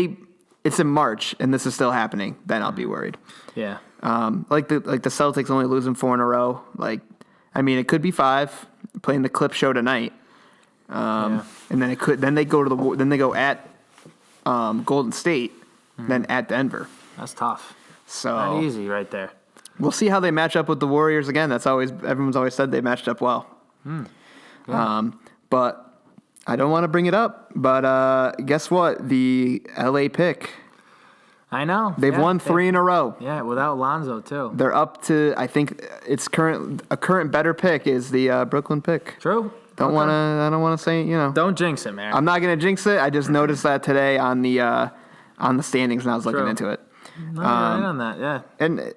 it's in March and this is still happening, then I'll be worried. Yeah. The Celtics only losing 4 in a row. It could be 5 playing the clip show tonight. And then they go at Golden State, then at Denver. That's tough. So not easy right there. We'll see how they match up with the Warriors again. Everyone's always said they matched up well. Yeah. But I don't want to bring it up, but guess what? The LA pick. I know. They've won 3 in a row. Yeah, without Lonzo too. They're up to, I think it's a current better pick is the Brooklyn pick. True. I don't want to say, Don't jinx it, man. I'm not going to jinx it. I just noticed that today on the standings and I was looking into it. No, right on that, yeah. And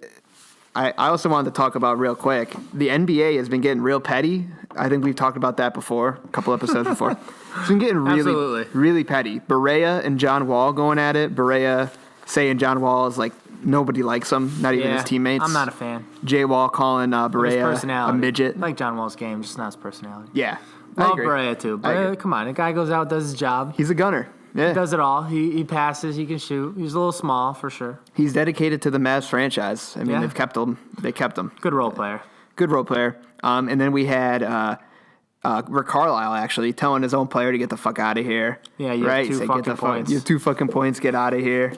I also wanted to talk about real quick. The NBA has been getting real petty. I think we've talked about that before, a couple episodes before. It's been getting really, really petty. Berea and John Wall going at it. Berea saying John Wall is nobody likes him, not even his teammates. I'm not a fan. Jay Wall calling His Barea personality. a midget. I like John Wall's game, just not his personality. Yeah. I Love agree. Barea too. I agree. Barea, come on, the guy goes out, does his job. He's a gunner. Yeah. He does it all. He passes, he can shoot. He's a little small for sure. He's dedicated to the Mavs franchise. I mean, Yeah. they've kept him. They kept him. Good role player. Good role player. And then we had Rick Carlisle actually telling his own player to get the fuck out of here. Yeah, you have 2 Say, fucking "Get the points." You have 2 fucking points. Get out of here.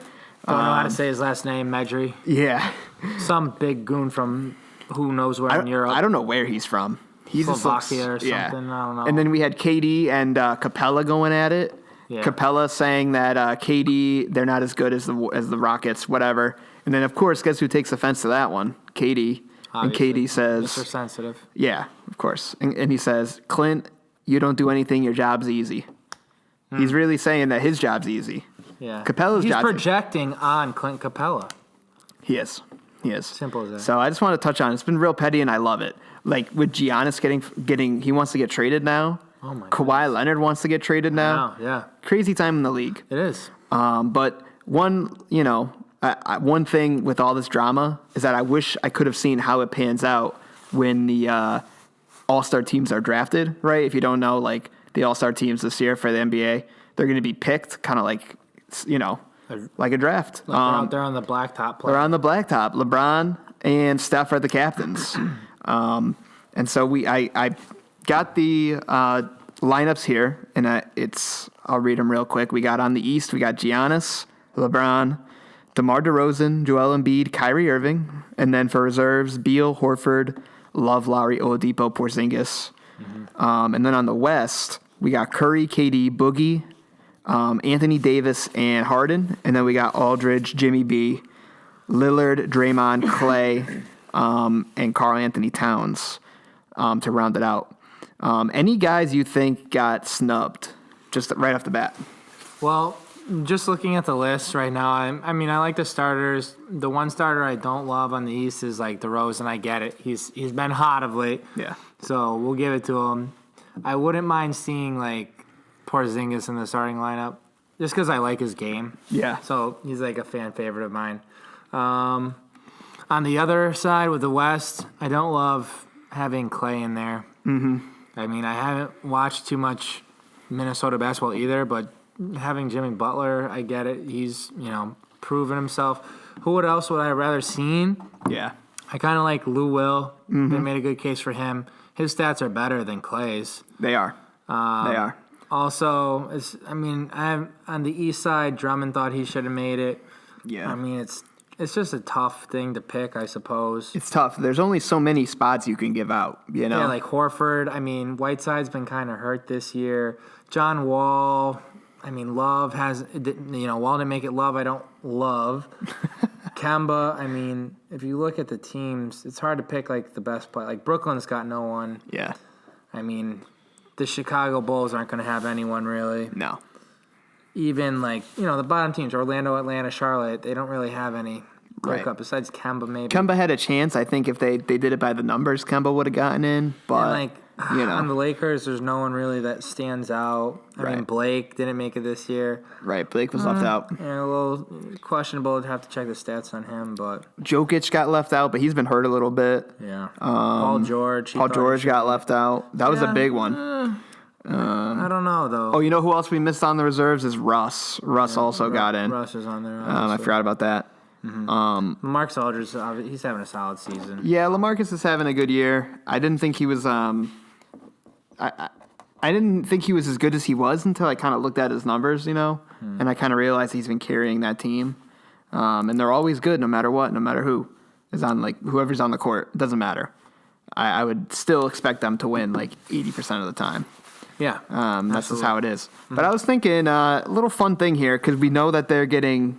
Don't know how to say his last name, Medri. Yeah. Some big goon from who knows where in Europe. I don't know where he's from. He's Slovakia or something. I don't know. And then we had KD and Capella going at it. Yeah. Capella saying that KD, they're not as good as the Rockets, whatever. And then, of course, guess who takes offense to that one? KD. Obviously. And KD says... Mr. Sensitive. Yeah, of course. And he says, Clint, you don't do anything, your job's easy. He's really saying that his job's easy. Yeah. Capella's He's job's projecting on Clint Capella. He is. Simple as that. So I just want to touch on it. It's been real petty, and I love it. Like, with Giannis getting he wants to get traded now. Oh, my Kawhi Leonard wants to get traded now. Wow, yeah. Crazy time in the league. It is. But one thing with all this drama is that I wish I could have seen how it pans out when the all-star teams are drafted, right? If you don't know, like, the all-star teams this year for the NBA, they're going to be picked kind of like, like a draft. Like they're out there on the blacktop play. They're on the blacktop. LeBron and Steph are the captains. And so I got the lineups here, and I'll read them real quick. We got on the East, we got Giannis, LeBron, DeMar DeRozan, Joel Embiid, Kyrie Irving, and then for reserves, Beal, Horford, Love, Lowry, Oladipo, Porzingis. And then on the West, we got Curry, KD, Boogie, Anthony Davis, and Harden. And then we got Aldridge, Jimmy B, Lillard, Draymond, Clay, and Karl Anthony Towns to round it out. Any guys you think got snubbed just right off the bat? Well, just looking at the list right now, I mean, I like the starters. The one starter I don't love on the East is like DeRozan. I get it. He's been hot of late. Yeah. So we'll give it to him. I wouldn't mind seeing like Porzingis in the starting lineup just because I like his game. Yeah. So he's like a fan favorite of mine. On the other side with the West, I don't love having Clay in there. Mm-hmm. I mean, I haven't watched too much Minnesota basketball either, but having Jimmy Butler, I get it. He's, proven himself. Who else would I rather seen? Yeah. I kind of like Lou Will. Mm-hmm. They made a good case for him. His stats are better than Clay's. They are. They are. Also, on the East side, Drummond thought he should have made it. Yeah. I mean, it's just a tough thing to pick, I suppose. It's tough. There's only so many spots you can give out, Yeah, like Horford. I mean, Whiteside's been kind of hurt this year. John Wall. I mean, Love has, Wall didn't make it Love. I don't love. Kemba. I mean, if you look at the teams, it's hard to pick like the best play. Like Brooklyn's got no one. Yeah. I mean, the Chicago Bulls aren't going to have anyone really. No. Even like, the bottom teams, Orlando, Atlanta, Charlotte, they don't really have any breakup besides Kemba maybe. Kemba had a chance. I think if they did it by the numbers, Kemba would have gotten in. But, on the Lakers, there's no one really that stands out. I mean, Blake didn't make it this year. Right, Blake was left out. A little questionable. To have to check the stats on him, but Jokic got left out, but he's been hurt a little bit. yeah. Paul George. Paul George got left out. That was a big one. I don't know though. Oh, you know who else we missed on the reserves is Russ. Russ also got in. Russ is on there. I forgot about that. Mark Aldridge, he's having a solid season. Yeah, LaMarcus is having a good year. I didn't think he was. I didn't think he was as good as he was until I kind of looked at his numbers, and I kind of realized he's been carrying that team. And they're always good, no matter what, no matter who is on, like whoever's on the court. It doesn't matter. I would still expect them to win like 80% of the time. Yeah, that's just how it is. But I was thinking a little fun thing here because we know that they're getting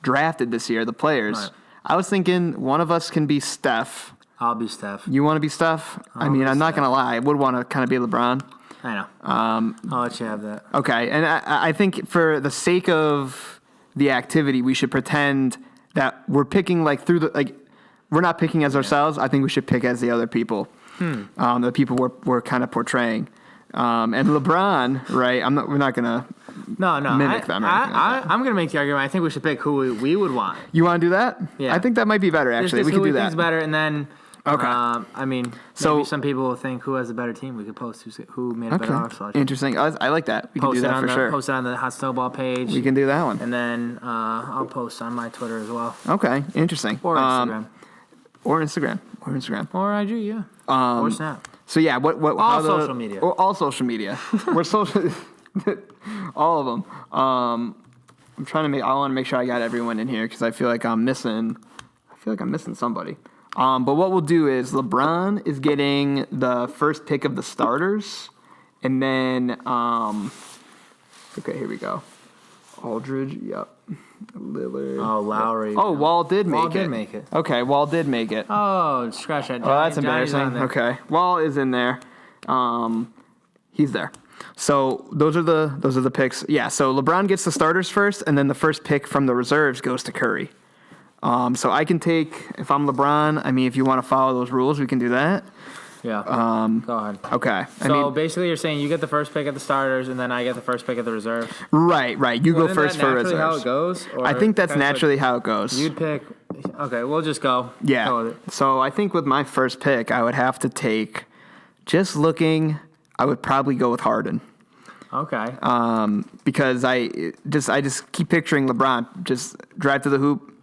drafted this year, the players. Right. I was thinking one of us can be Steph. I'll be Steph. You want to be Steph? I'm not going to lie. I would want to kind of be LeBron. I know. I'll let you have that. Okay, and I think for the sake of the activity, we should pretend that we're picking we're not picking as ourselves. I think we should pick as the other people, the people we're kind of portraying. And LeBron, right? We're not gonna mimic them. Or anything like that. I'm gonna make the argument. I think we should pick who we would want. You want to do that? Yeah. I think that might be better. Actually, we could do that. Think's better, and then. Okay. I mean, maybe some people will think who has a better team. We could post who made a better arsenal. Interesting. I like that. We can do that for sure. Post it on the Hot Snowball page. We can do that one. And then I'll post on my Twitter as well. Okay. Interesting. Or Instagram. Or Instagram. Or IG, yeah. Or Snap. So yeah, all social media. Or all social media. We're social. All of them. I want to make sure I got everyone in here because I feel like I'm missing somebody. But what we'll do is LeBron is getting the first pick of the starters, and then okay, here we go. Aldridge, yep. Lillard. Oh, Lowry. Yep. Oh, Wall did make it. Okay, Wall did make it. Oh, scratch that. Oh, that's embarrassing. Okay, Wall is in there. He's there. So those are the picks. Yeah. So LeBron gets the starters first, and then the first pick from the reserves goes to Curry. So I can take, if I'm LeBron, I mean, if you want to follow those rules, we can do that. Yeah. Go ahead. Okay. So basically you're saying you get the first pick at the starters, and then I get the first pick at the reserves? Right. You go first for reserves. Is that naturally how it goes? I think that's naturally how it goes. You'd pick, okay, we'll just go. Yeah. Go with it. So I think with my first pick, I would have to take, I would probably go with Harden. Okay. Because I just keep picturing LeBron, just drive to the hoop,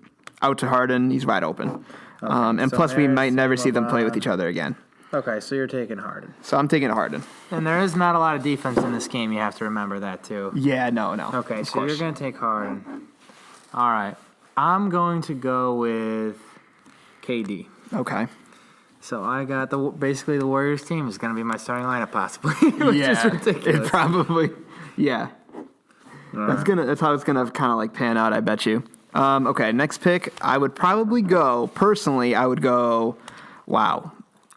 out to Harden, he's wide open. Okay, and so plus we might never see them play with each other again. Okay, so you're taking Harden. So I'm taking Harden. And there is not a lot of defense in this game. You have to remember that, too. Yeah, no. Okay, so you're going to take Harden. All right. I'm going to go with KD. Okay. So I got basically the Warriors team is going to be my starting lineup, possibly. Which is ridiculous. It probably, yeah. That's how it's gonna kind of like pan out, I bet you. Okay, next pick, I would probably go, personally, wow.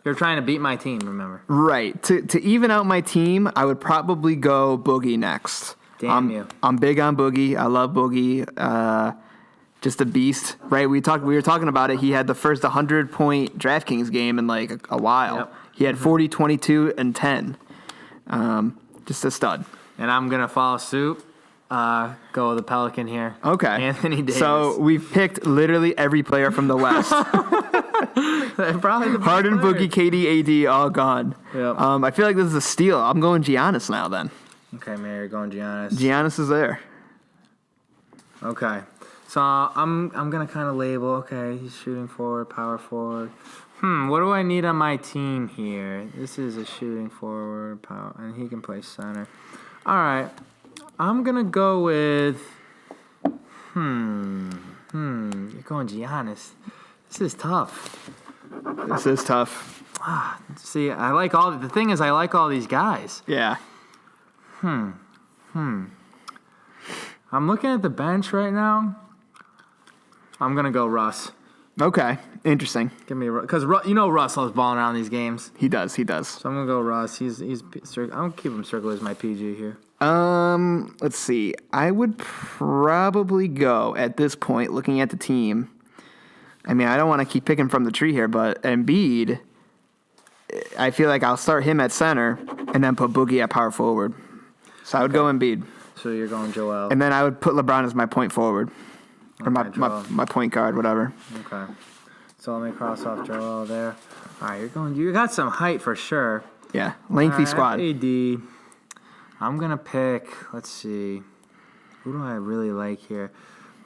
You're trying to beat my team, remember? Right. To even out my team, I would probably go Boogie next. Damn you. I'm big on Boogie. I love Boogie. Just a beast, right? We were talking about it. He had the first 100-point DraftKings game in like a while. Yep. He had 40, 22, and 10. Just a stud. And I'm going to follow suit. Go with the Pelican here. Okay. Anthony Davis. So we've picked literally every player from the West. Probably the Harden, Boogie, KD, AD, all gone. Yep. I feel like this is a steal. I'm going Giannis now then. Okay, man, you're going Giannis. Giannis is there. Okay. So I'm going to kind of label, okay, he's shooting forward, power forward. What do I need on my team here? This is a shooting forward, power, and he can play center. All right. I'm going to go with, you're going Giannis. This is tough. See, I like the thing is I like all these guys. Yeah. I'm looking at the bench right now. I'm going to go Russ. Okay. Interesting. Give me because Russ loves balling around these games. He does. So I'm going to go Russ. He's I'm going to keep him circled as my PG here. Let's see. I would probably go at this point, looking at the team. I mean, I don't want to keep picking from the tree here, but Embiid, I feel like I'll start him at center and then put Boogie at power forward. So I would go Embiid. So you're going Joel. And then I would put LeBron as my point forward. Or my point guard, whatever. Okay. So let me cross off Joel there. All right, you got some height for sure. Yeah, lengthy squad. AD. I'm going to pick, let's see, who do I really like here?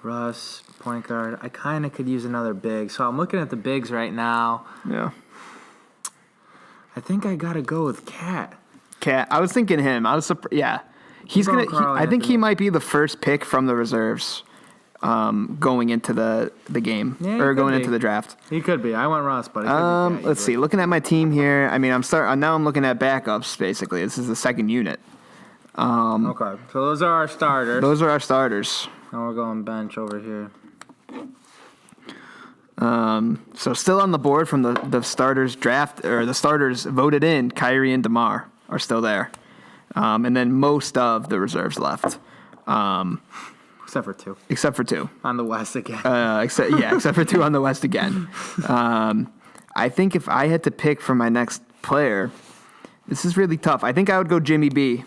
Russ, point guard. I kind of could use another big. So I'm looking at the bigs right now. Yeah. I think I got to go with Cat. I was thinking him. I was surprised. Yeah. I think he might be the first pick from the reserves going into the game or going into the draft. He could be. I went Russ, but let's see. Looking at my team here, I mean, I'm looking at backups basically. This is the second unit. Okay, so those are our starters. And we're going bench over here. So still on the board from the starters draft, or the starters voted in, Kyrie and DeMar are still there. And then most of the reserves left. Except for two. On the West again. Except for two on the West again. I think if I had to pick for my next player, This is really tough. I think I would go Jimmy B.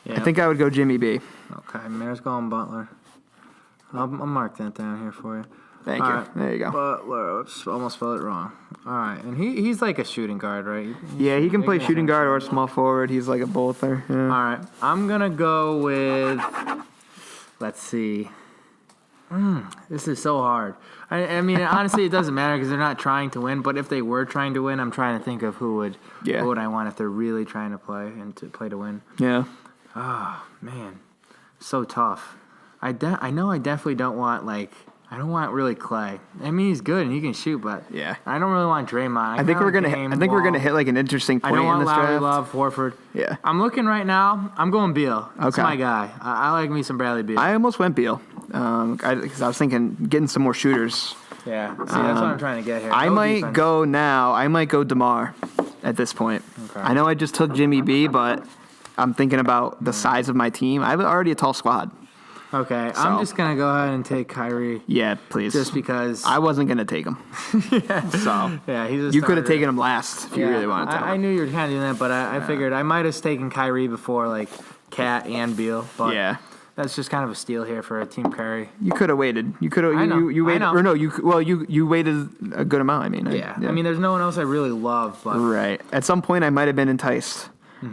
Yeah. I think I would go Jimmy B. Okay, Mayor's going Butler. I'll mark that down here for you. Thank All you. right. There you go. Butler. Oops, almost spelled it wrong. All right, and he's like a shooting guard, right? Yeah, he can play shooting guard or small forward. He's like a bowler. Yeah. All right, I'm gonna go with. Let's see. This is so hard. I mean, honestly, it doesn't matter because they're not trying to win. But if they were trying to win, I'm trying to think of who would I want if they're really trying to play and to play to win. Yeah. Oh man, so tough. I know I definitely don't want I don't want really Clay. I mean, he's good and he can shoot, but I don't really want Draymond. I think we're gonna hit like an interesting point in this draft. I don't want Lowry, Love, Horford. Yeah. I'm looking right now. I'm going Beal. That's Okay. my guy. I like me some Bradley Beal. I almost went Beal because I was thinking getting some more shooters. Yeah. See, that's what I'm trying to get here. I No might defense. go now. I might go DeMar at this point. Okay. I know I just took Jimmy B, but I'm thinking about the size of my team. I have already a tall squad. Okay, I'm just going to go ahead and take Kyrie. Yeah, please. Just because. I wasn't going to take him. So Yeah, he's a you could have starter. taken him last if you really wanted to. I knew you were kind of doing that, but I figured I might have taken Kyrie before Cat and Beal. But Yeah. that's just kind of a steal here for a Team Curry. You could have waited. You could have. I know. You waited. I know. Or no, you waited a good amount. I mean. Yeah. I mean, there's no one else I really love, but Right. At some point, I might have been enticed.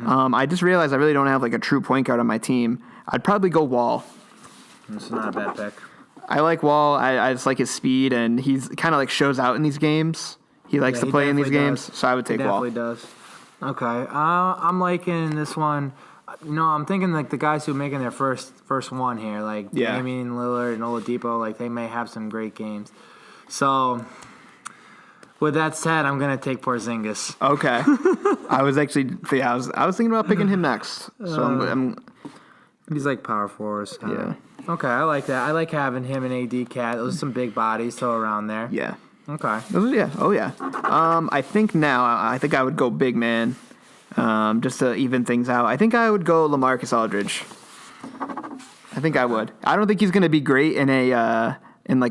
I just realized I really don't have a true point guard on my team. I'd probably go Wall. this is not a bad pick. I like Wall. I just like his speed, and he's kind of shows out in these games. He likes Yeah, to play in these definitely games, does. so I would take Wall. Definitely does. Okay. I'm liking this one. I'm thinking the guys who are making their first one here, Yeah. Damian Lillard and Oladipo, they may have some great games. So, with that said, I'm gonna take Porzingis. Okay. I was thinking about picking him next. So I'm He's power forwards. yeah. Okay, I like that. I like having him and AD Cat. Those are some big bodies still around there. Yeah. Okay. Yeah. Oh yeah. I think I would go big man, just to even things out. I think I would go LaMarcus Aldridge. I think I would. I don't think he's gonna be great in a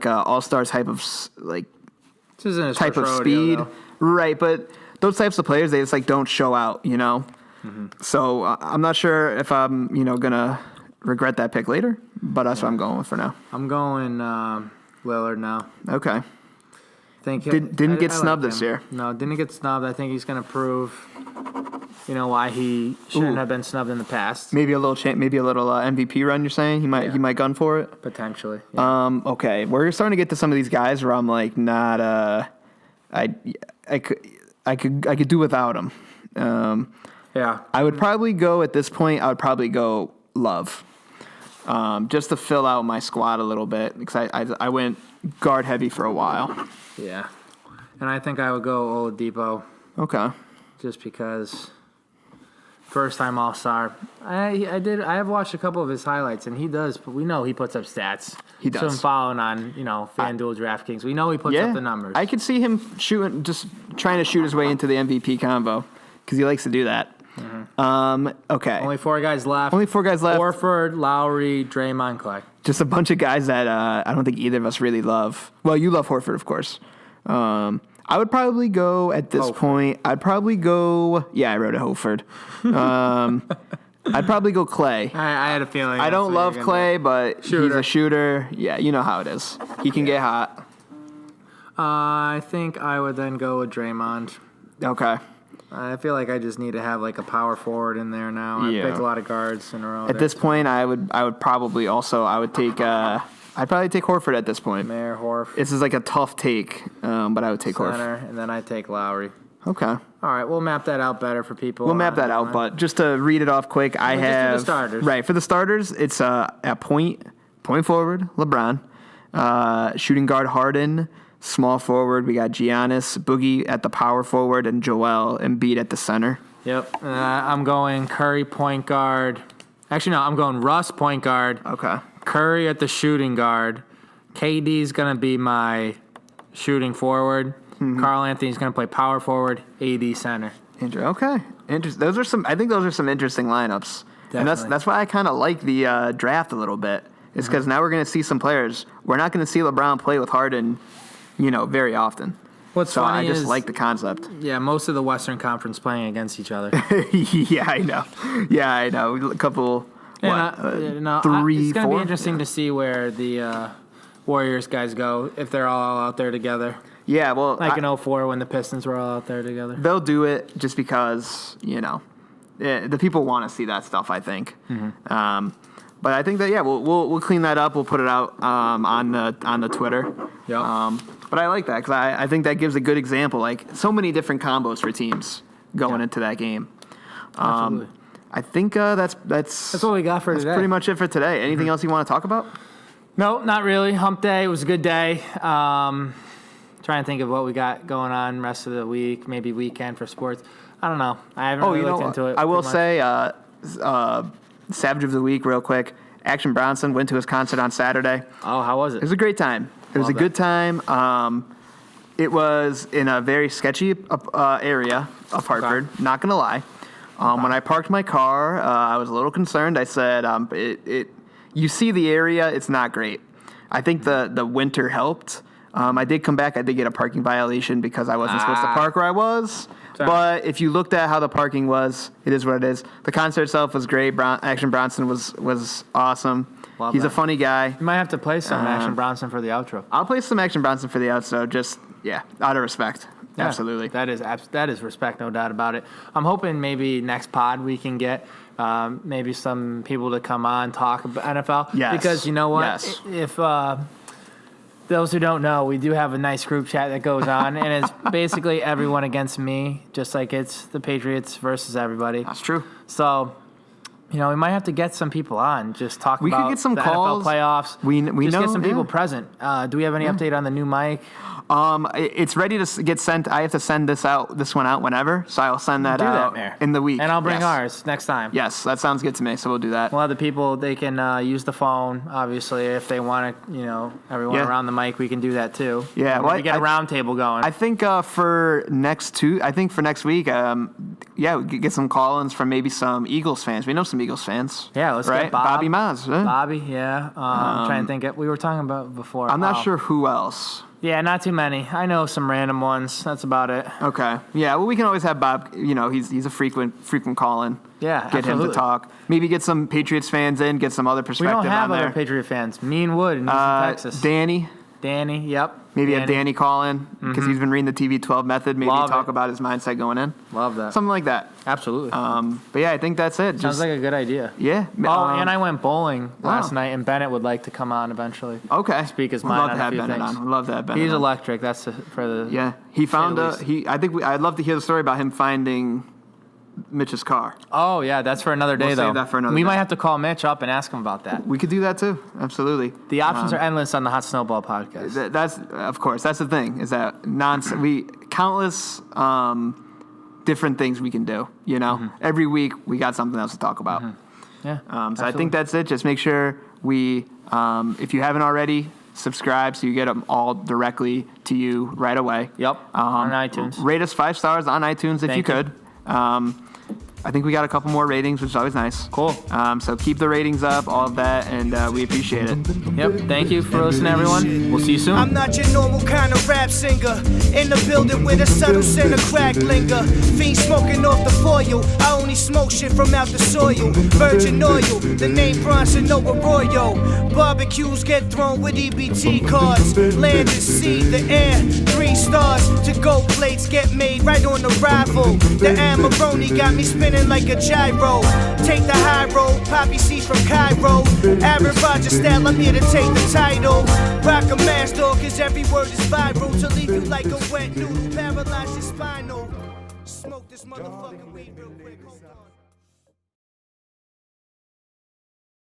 all-star type of This isn't his type first of rodeo, speed, though. right? But those types of players, they just don't show out, So I'm not sure if I'm gonna regret that pick later, but that's what I'm going with for now. I'm going Lillard now. Okay. Didn't get snubbed this year. No, didn't get snubbed. I think he's going to prove, why he shouldn't have been snubbed in the past. Maybe a little MVP run. You're saying he might gun for it. Potentially. Yeah. Okay, we're starting to get to some of these guys where I'm not. I could do without him. Yeah. I would probably go at this point. I would probably go Love, just to fill out my squad a little bit because I went guard heavy for a while. Yeah. And I think I would go Oladipo Okay. just because first time All-Star. I have watched a couple of his highlights and he does, but we know he puts up stats. He does. So I'm following on, FanDuel, DraftKings. We know he puts up the numbers. I could see him just trying to shoot his way into the MVP combo because he likes to do that. Mm-hmm. Okay. Only four guys left. Horford, Lowry, Draymond, Clay. Just a bunch of guys that I don't think either of us really love. Well, you love Horford, of course. I would probably go at this point. I'd probably go. Yeah, I wrote a Horford. I'd probably go Clay. I had a feeling. I don't love Clay, but he's Shooter. a shooter. Yeah, you know how it is. He can get hot. I think I would then go with Draymond. Okay. I feel like I just need to have a power forward in there now. I've picked a lot of guards in a row. At this point, I would probably also take. I'd probably take Horford at this point. Mayor Horf. This is a tough take, but I would take Center, Horford. and then I take Lowry. Okay. All right, we'll map that out better for people. We'll map that out, but just to read it off quick, I just do the have starters. Right for the starters. It's at point forward LeBron, shooting guard Harden, small forward we got Giannis, Boogie at the power forward, and Joel Embiid at the center. Yep. I'm going Curry point guard. Actually, no, I'm going Russ point guard. Okay. Curry at the shooting guard. KD's gonna be my shooting forward. Karl Anthony's gonna play power forward. AD center. Okay. Interesting. I think those are some interesting lineups. Definitely. And that's why I kind of like the draft a little bit. It's because now we're going to see some players. We're not going to see LeBron play with Harden, very often. What's So funny I just is- like the concept. Yeah, most of the Western Conference playing against each other. Yeah, I know. A couple. It's going to four? be interesting to see where the Warriors guys go if they're all out there together. Yeah, well, Like in 04 when the Pistons were all out there together. they'll do it just because the people want to see that stuff. I think. Mm-hmm. But I think that we'll clean that up. We'll put it out on the Twitter. Yep. But I like that because I think that gives a good example. Like so many different combos for teams going into that game. Absolutely. I think that's what we got for that's today. pretty much it for today. Anything else you want to talk about? No, not really. Hump day was a good day. Trying to think of what we got going on rest of the week, maybe weekend for sports. I don't know. I haven't really looked into it. I will too much. say, Savage of the Week, real quick. Action Bronson went to his concert on Saturday. Oh, how was it? It was a great time. It was a good time. It was in a very sketchy area of Hartford. Okay. Not gonna lie. When I parked my car, I was a little concerned. I said, you see the area, it's not great. I think the winter helped. I did come back. I did get a parking violation because I wasn't supposed to park where I was. Sorry. But if you looked at how the parking was, it is what it is. The concert itself was great. Action Bronson was awesome. Love He's that. a funny guy. You might have to play some Action Bronson for the outro. I'll play some Action Bronson for the outro, just, out of respect. Yeah, Absolutely. That is respect, no doubt about it. I'm hoping maybe next pod we can get maybe some people to come on, talk about NFL. Yes. Because you know what? Yes. If those who don't know, we do have a nice group chat that goes on, and it's basically everyone against me, just like it's the Patriots versus everybody. That's true. So, we might have to get some people on, just talk We could about get some the calls. NFL playoffs. We just know, get some people yeah. present. Do we have any update on the new mic? It's ready to get sent. I have to send this one out whenever, so I'll send that Do that, out Mayor. in the week. And I'll bring Yes. ours next time. Yes, that sounds good to me. So we'll do that. We'll have the people, they can use the phone, obviously, if they want to, everyone Yeah. around the mic, we can do that too. Yeah, well, we get a round table going. I think for next week, we could get some call-ins from maybe some Eagles fans. We know some Eagles fans. yeah, let's right? get Bob. Bobby Maz. Yeah. Bobby, yeah. I'm trying to think. We were talking about before. I'm not sure who else. Yeah, not too many. I know some random ones. That's about it. Okay. Yeah. Well, we can always have Bob. He's a frequent call-in. Yeah, Get him absolutely. to talk. Maybe get some Patriots fans in. Get some other We perspective don't have on other there. Patriot fans. Mean Wood, and he's in Texas. Danny, yep. Maybe have Danny call in because he's been reading the TV12 method. Maybe Love talk it. about his mindset going in. Love that. Something like that. Absolutely. But yeah, I think that's it. Sounds like a good idea. Yeah. Oh, and I went bowling last wow. night, and Bennett would like to come on eventually. Okay. Speak his We'd mind love on to a have few Bennett things. on. We'd love to have Bennett He's on. electric. That's for the Yeah. He found least. I'd love to hear the story about him finding Mitch's car. Oh yeah, that's for another day We'll though. save that for another we day. might have to call Mitch up and ask him about that. We could do that too. Absolutely. The options are endless on the Hot Snowball podcast. That's of course. That's the thing. Is that countless different things we can do. Every week we got something else to talk about. Yeah. So I think that's it. Just make sure if you haven't already, subscribe so you get them all directly to you right away. Yep. On iTunes. Rate us 5 stars on iTunes if you Thank you. could. I think we got a couple more ratings, which is always nice. Cool. So keep the ratings up, all of that, and we appreciate it. Yep. Thank you for listening, everyone. We'll see you soon. I'm not your normal kind of rap singer. In the building with a subtle scent of crack linger. Fiend smoking off the foil. I only smoke shit from out the soil. Virgin oil, the name Bronson, no Arroyo. Barbecues get thrown with EBT cards. Land and sea, the air, 3 stars. To go plates get made right on arrival. The Amarone got me spinning like a gyro. Take the high road, poppy seeds from Cairo. Aaron Rodgers style, I'm here to take the title. Rock a mask though, cause every word is viral. To leave you like a wet noodle, paralyze your spinal. Smoke this motherfucking weed real quick.